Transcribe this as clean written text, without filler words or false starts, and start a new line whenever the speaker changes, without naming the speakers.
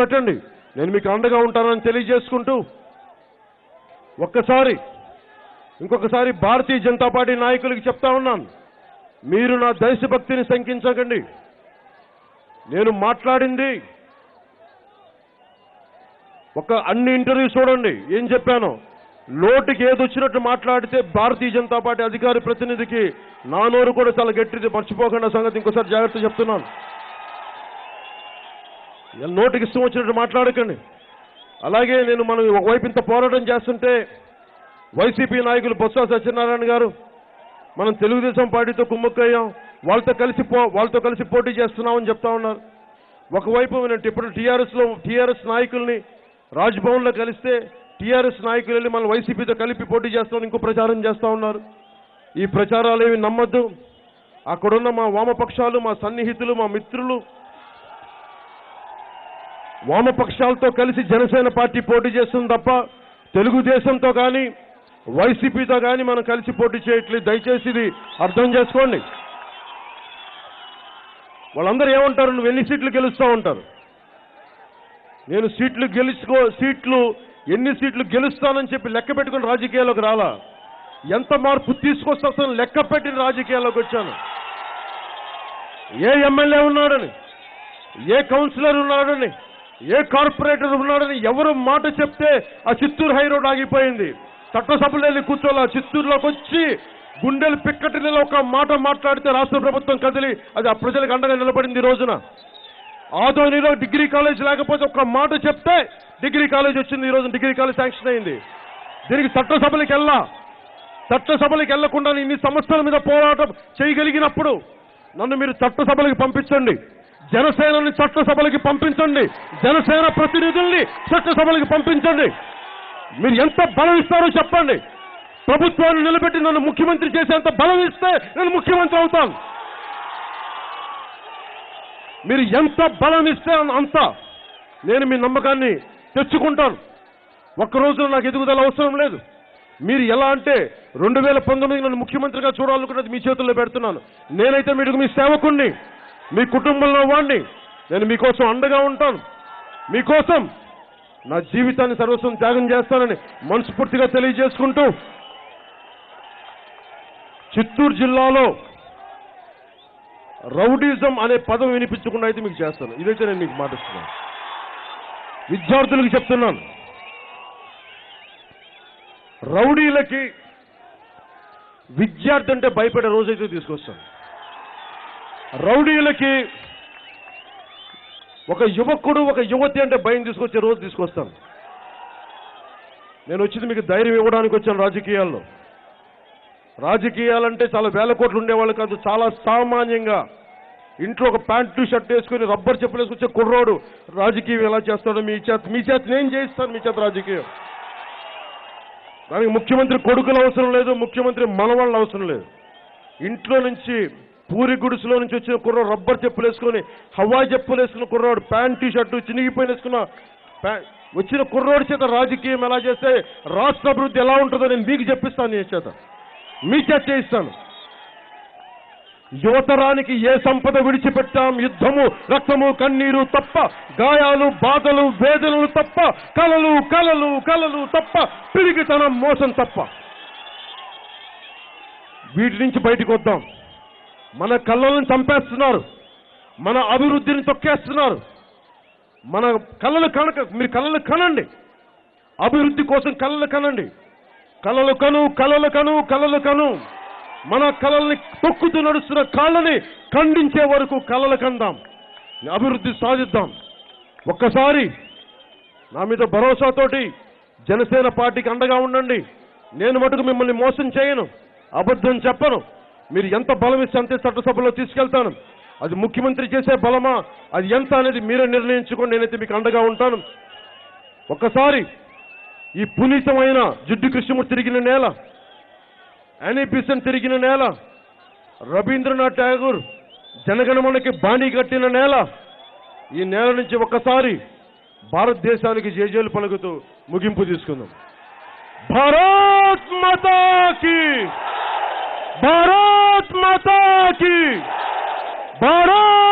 పెట్టండి, నేను మీకు అండగా ఉంటానని తెలియజేసుకుంటూ ఇంకొకసారి భారతీయ జనతా పార్టీ నాయకులకు చెప్తా ఉన్నాను, మీరు నా దేశభక్తిని శంకించకండి. నేను మాట్లాడింది అన్ని ఇంటర్వ్యూ చూడండి, ఏం చెప్పానో నోటికి ఏదొచ్చినట్టు మాట్లాడితే భారతీయ జనతా పార్టీ అధికార ప్రతినిధికి నా నోరు కూడా చాలా గట్టిది, మర్చిపోకుండా సంగతి ఇంకోసారి జాగ్రత్త చెప్తున్నాను. నోటికి ఇష్టం వచ్చినట్టు మాట్లాడకండి. అలాగే మనం ఒకవైపు ఇంత పోరాటం చేస్తుంటే వైసీపీ నాయకులు బొత్స సత్యనారాయణ గారు మనం తెలుగుదేశం పార్టీతో కుమ్మక్కయ్యాం, వాళ్ళతో కలిసి పోటీ చేస్తున్నామని చెప్తా ఉన్నారు. ఒకవైపు ఇప్పుడు టీఆర్ఎస్ నాయకుల్ని రాజ్భవన్లో కలిస్తే టీఆర్ఎస్ నాయకులు వెళ్ళి మనం వైసీపీతో కలిపి పోటీ చేస్తామని ఇంకో ప్రచారం చేస్తూ ఉన్నారు. ఈ ప్రచారాలు ఏమి నమ్మద్దు. అక్కడున్న మా వామపక్షాలు, మా సన్నిహితులు, మా మిత్రులు వామపక్షాలతో కలిసి జనసేన పార్టీ పోటీ చేస్తుంది తప్ప తెలుగుదేశంతో కానీ వైసీపీతో కానీ మనం కలిసి పోటీ చేయట్లేదు. దయచేసి ఇది అర్థం చేసుకోండి. వాళ్ళందరూ ఏమంటారు, నువ్వు ఎన్ని సీట్లు గెలుస్తూ ఉంటారు. నేను ఎన్ని సీట్లు గెలుస్తానని చెప్పి లెక్క పెట్టుకుని రాజకీయాల్లోకి రాలా. ఎంత మార్పు తీసుకొస్తాను లెక్క పెట్టిన రాజకీయాల్లోకి వచ్చాను. ఏ ఎమ్మెల్యే ఉన్నాడని, ఏ కౌన్సిలర్ ఉన్నాడని, ఏ కార్పొరేటర్ ఉన్నాడని ఎవరు మాట చెప్తే ఆ చిత్తూరు హైరోడ్ ఆగిపోయింది. చట్టసభలు వెళ్ళి కూర్చోలా, చిత్తూరులోకి వచ్చి గుండెలు పిక్కటిలో ఒక మాట మాట్లాడితే రాష్ట్ర ప్రభుత్వం కదిలి అది ఆ ప్రజలకు అండగా నిలబడింది. ఈ రోజున ఆదోనిలో డిగ్రీ కాలేజ్ లేకపోతే ఒక మాట చెప్తే డిగ్రీ కాలేజ్ వచ్చింది. ఈ రోజు డిగ్రీ కాలేజ్ శాంక్షన్ అయింది. దీనికి చట్టసభలకు వెళ్లకుండా ఇన్ని సమస్యల మీద పోరాటం చేయగలిగినప్పుడు నన్ను మీరు చట్టసభలకు పంపించండి, జనసేనని చట్టసభలకి పంపించండి, జనసేన ప్రతినిధుల్ని చట్టసభలకి పంపించండి. మీరు ఎంత బలం ఇస్తారో చెప్పండి. ప్రభుత్వాన్ని నిలబెట్టి నన్ను ముఖ్యమంత్రి చేసేంత బలం ఇస్తే నేను ముఖ్యమంత్రి అవుతాను. మీరు ఎంత బలం ఇస్తే అంత నేను మీ నమ్మకాన్ని తెచ్చుకుంటాను. ఒక్కరోజులో నాకు ఎదుగుదల అవసరం లేదు. మీరు ఎలా అంటే 2019 నన్ను ముఖ్యమంత్రిగా చూడాలనుకున్నది మీ చేతుల్లో పెడుతున్నాను. నేనైతే మీకు మీ సేవకుణ్ణి, మీ కుటుంబంలో వాడిని. నేను మీకోసం అండగా ఉంటాను. మీకోసం నా జీవితాన్ని సర్వస్వం త్యాగం చేస్తానని మనస్ఫూర్తిగా తెలియజేసుకుంటూ చిత్తూరు జిల్లాలో రౌడీజం అనే పదం వినిపించకుండా అయితే మీకు చేస్తాను. ఇదైతే నేను మీకు మాటిస్తున్నాను. విద్యార్థులకు చెప్తున్నాను, రౌడీలకి విద్యార్థి అంటే భయపడే రోజైతే తీసుకొస్తాను. రౌడీలకి ఒక యువకుడు, ఒక యువతి అంటే భయం తీసుకొచ్చే రోజు తీసుకొస్తాను. నేను వచ్చింది మీకు ధైర్యం ఇవ్వడానికి వచ్చాను. రాజకీయాలంటే చాలా వేల కోట్లు ఉండేవాళ్ళు కాదు. చాలా సామాన్యంగా ఇంట్లో ఒక ప్యాంటు షర్ట్ వేసుకుని రబ్బర్ చెప్పులు వేసుకొచ్చే కుర్రోడు రాజకీయం ఎలా చేస్తాడో మీ చేత నేను చేయిస్తాను. మీ చేత రాజకీయం. దానికి ముఖ్యమంత్రి కొడుకులు అవసరం లేదు, ముఖ్యమంత్రి మనవాళ్ళు అవసరం లేదు. ఇంట్లో నుంచి పూరి గుడిసెలో నుంచి వచ్చిన కుర్రాడు రబ్బర్ చెప్పులు వేసుకొని, హవాయి చెప్పులు వేసుకున్న కుర్రాడు ప్యాంటు షర్టు చినిగిపోయిన వేసుకున్న వచ్చిన కుర్రాడి చేత రాజకీయం ఎలా చేస్తే రాష్ట్ర అభివృద్ధి ఎలా ఉంటుందో నేను మీకు చెప్పిస్తాను. మీ చేత చేయిస్తాను. యువతరానికి ఏ సంపద విడిచిపెట్టాం, యుద్ధము, రక్తము, కన్నీరు తప్ప, గాయాలు, బాధలు, వేదనలు తప్ప, కలలు కలలు కలలు తప్ప, పిరిగితనం, మోసం తప్ప. వీటి నుంచి బయటకు వద్దాం. మన కళ్ళలను చంపేస్తున్నారు, మన అభివృద్ధిని తొక్కేస్తున్నారు. మన కళలు మీరు కళలు కనండి, అభివృద్ధి కోసం కళలు కనండి. కళలు కను. మన కళల్ని తొక్కుతూ నడుస్తున్న కాళ్ళని ఖండించే వరకు కళలు కందాం, అభివృద్ధి సాధిద్దాం. ఒక్కసారి నా మీద భరోసాతోటి జనసేన పార్టీకి అండగా ఉండండి. నేను మటుకు మిమ్మల్ని మోసం చేయను, అబద్ధం చెప్పను. మీరు ఎంత బలం ఇస్తే అంతే చట్టసభలో తీసుకెళ్తాను. అది ముఖ్యమంత్రి చేసే బలమా, అది ఎంత అనేది మీరే నిర్ణయించుకోండి. నేనైతే మీకు అండగా ఉంటాను. ఒక్కసారి ఈ పునీతమైన జిడ్డు కృష్ణమూర్తి తిరిగిన నేల, యానీ బెసెంట్ తిరిగిన నేల, రవీంద్రనాథ్ ఠాగూర్ జనగణమనకి బాణీ కట్టిన నేల, ఈ నేల నుంచి ఒక్కసారి భారతదేశానికి జేజేలు పలుకుతూ ముగింపు తీసుకుందాం. భారత్ మాతా కీ, భారత్ మాతా కీ, భారత్